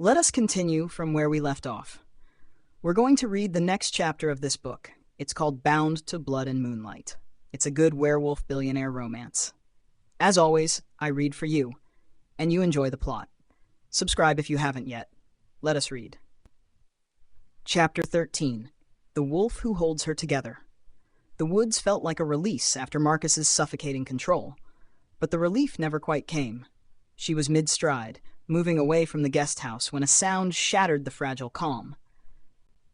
Let us continue from where we left off. We're going to read the next chapter of this book. It's called Bound to Blood and Moonlight. It's a good werewolf billionaire romance. As always, I read for you, and you enjoy the plot. Subscribe if you haven't yet. Let us read. Chapter 13. The Wolf Who Holds Her Together. The woods felt like a release after Marcus's suffocating control, but the relief never quite came. She was mid-stride, moving away from the guest house when a sound shattered the fragile calm.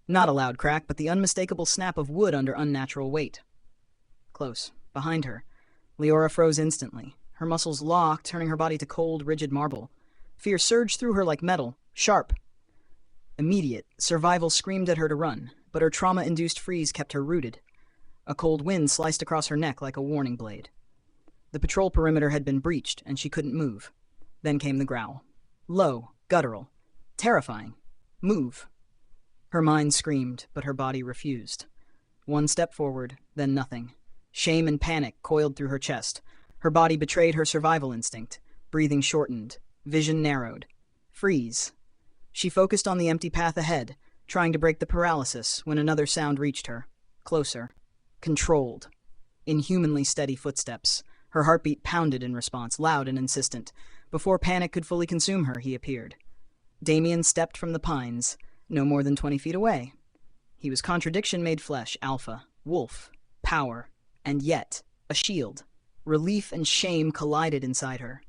Not a loud crack, but the unmistakable snap of wood under unnatural weight. Close, behind her, Liora froze instantly, her muscles locked, turning her body to cold, rigid marble. Fear surged through her like metal, sharp. Immediate, survival screamed at her to run, but her trauma-induced freeze kept her rooted. A cold wind sliced across her neck like a warning blade. The patrol perimeter had been breached, and she couldn't move. Then came the growl. Low, guttural, terrifying. Move. Her mind screamed, but her body refused. One step forward, then nothing. Shame and panic coiled through her chest. Her body betrayed her survival instinct. Breathing shortened. Vision narrowed. Freeze. She focused on the empty path ahead, trying to break the paralysis when another sound reached her. Closer. Controlled. Inhumanly steady footsteps. Her heartbeat pounded in response, loud and insistent. Before panic could fully consume her, he appeared. Damian stepped from the pines, no more than 20 feet away. He was contradiction made flesh, alpha, wolf, power, and yet a shield. Relief and shame collided inside her.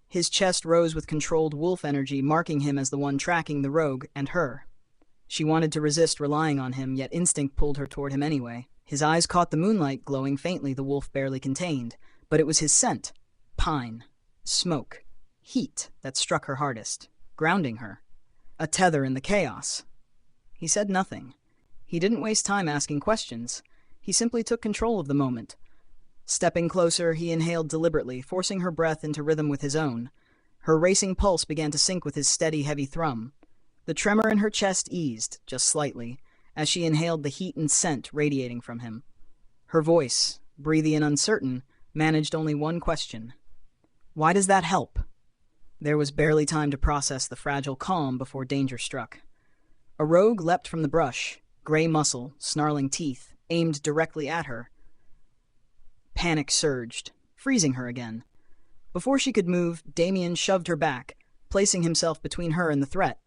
His chest rose with controlled wolf energy, marking him as the one tracking the rogue and her. She wanted to resist relying on him, yet instinct pulled her toward him anyway. His eyes caught the moonlight glowing faintly the wolf barely contained, but it was his scent. Pine. Smoke. Heat that struck her hardest, grounding her. A tether in the chaos. He said nothing. He didn't waste time asking questions. He simply took control of the moment. Stepping closer, he inhaled deliberately, forcing her breath into rhythm with his own. Her racing pulse began to sync with his steady, heavy thrum. The tremor in her chest eased, just slightly, as she inhaled the heat and scent radiating from him. Her voice, breathy and uncertain, managed only one question. Why does that help? There was barely time to process the fragile calm before danger struck. A rogue leapt from the brush, gray muscle, snarling teeth, aimed directly at her. Panic surged, freezing her again. Before she could move, Damian shoved her back, placing himself between her and the threat.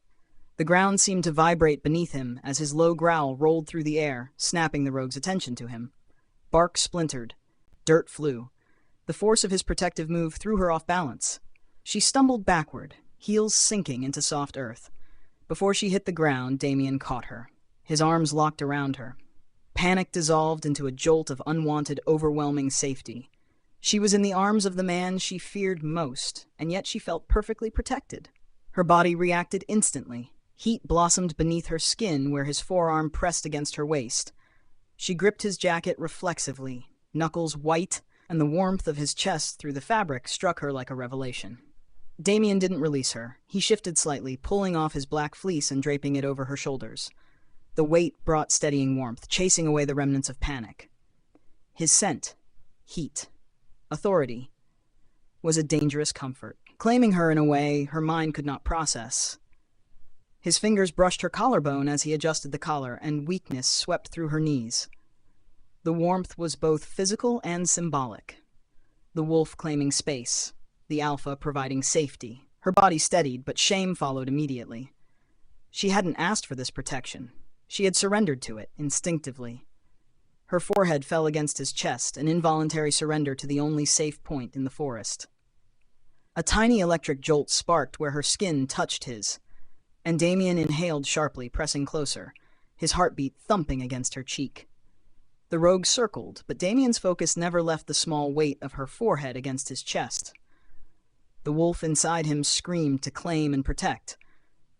The ground seemed to vibrate beneath him as his low growl rolled through the air, snapping the rogue's attention to him. Bark splintered. Dirt flew. The force of his protective move threw her off balance. She stumbled backward, heels sinking into soft earth. Before she hit the ground, Damian caught her. His arms locked around her. Panic dissolved into a jolt of unwanted, overwhelming safety. She was in the arms of the man she feared most, and yet she felt perfectly protected. Her body reacted instantly. Heat blossomed beneath her skin where his forearm pressed against her waist. She gripped his jacket reflexively, knuckles white, and the warmth of his chest through the fabric struck her like a revelation. Damian didn't release her. He shifted slightly, pulling off his black fleece and draping it over her shoulders. The weight brought steadying warmth, chasing away the remnants of panic. His scent, heat, authority, was a dangerous comfort, claiming her in a way her mind could not process. His fingers brushed her collarbone as he adjusted the collar, and weakness swept through her knees. The warmth was both physical and symbolic. The wolf claiming space, the alpha providing safety. Her body steadied, but shame followed immediately. She hadn't asked for this protection. She had surrendered to it, instinctively. Her forehead fell against his chest, an involuntary surrender to the only safe point in the forest. A tiny electric jolt sparked where her skin touched his, and Damian inhaled sharply, pressing closer, his heartbeat thumping against her cheek. The rogue circled, but Damian's focus never left the small weight of her forehead against his chest. The wolf inside him screamed to claim and protect,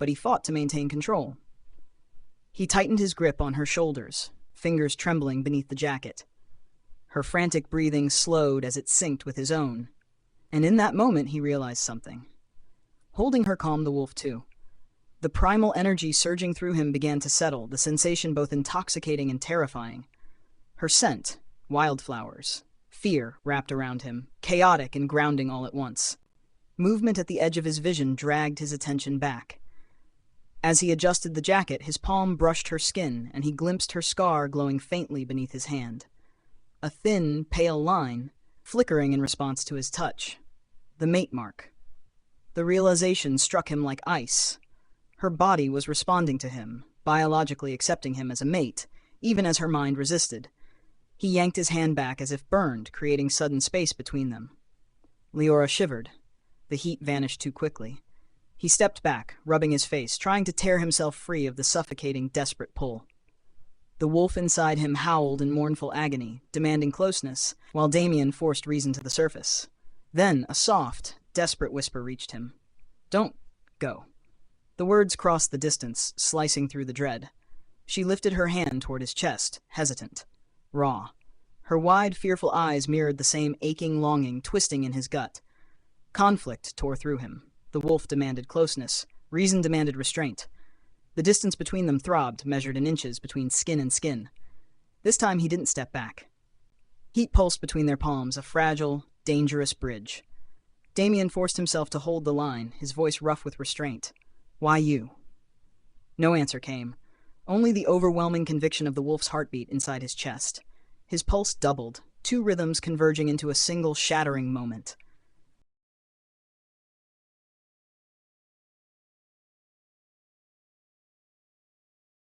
but he fought to maintain control. He tightened his grip on her shoulders, fingers trembling beneath the jacket. Her frantic breathing slowed as it synced with his own, and in that moment he realized something. Holding her calmed the wolf too. The primal energy surging through him began to settle, the sensation both intoxicating and terrifying. Her scent, wildflowers, fear wrapped around him, chaotic and grounding all at once. Movement at the edge of his vision dragged his attention back. As he adjusted the jacket, his palm brushed her skin, and he glimpsed her scar glowing faintly beneath his hand. A thin, pale line, flickering in response to his touch. The mate mark. The realization struck him like ice. Her body was responding to him, biologically accepting him as a mate, even as her mind resisted. He yanked his hand back as if burned, creating sudden space between them. Liora shivered. The heat vanished too quickly. He stepped back, rubbing his face, trying to tear himself free of the suffocating, desperate pull. The wolf inside him howled in mournful agony, demanding closeness, while Damian forced reason to the surface. Then a soft, desperate whisper reached him. "Don't go." The words crossed the distance, slicing through the dread. She lifted her hand toward his chest, hesitant, raw. Her wide, fearful eyes mirrored the same aching longing twisting in his gut. Conflict tore through him. The wolf demanded closeness. Reason demanded restraint. The distance between them throbbed, measured in inches between skin and skin. This time he didn't step back. Heat pulsed between their palms, a fragile, dangerous bridge. Damian forced himself to hold the line, his voice rough with restraint. "Why you?" No answer came. Only the overwhelming conviction of the wolf's heartbeat inside his chest. His pulse doubled, two rhythms converging into a single shattering moment.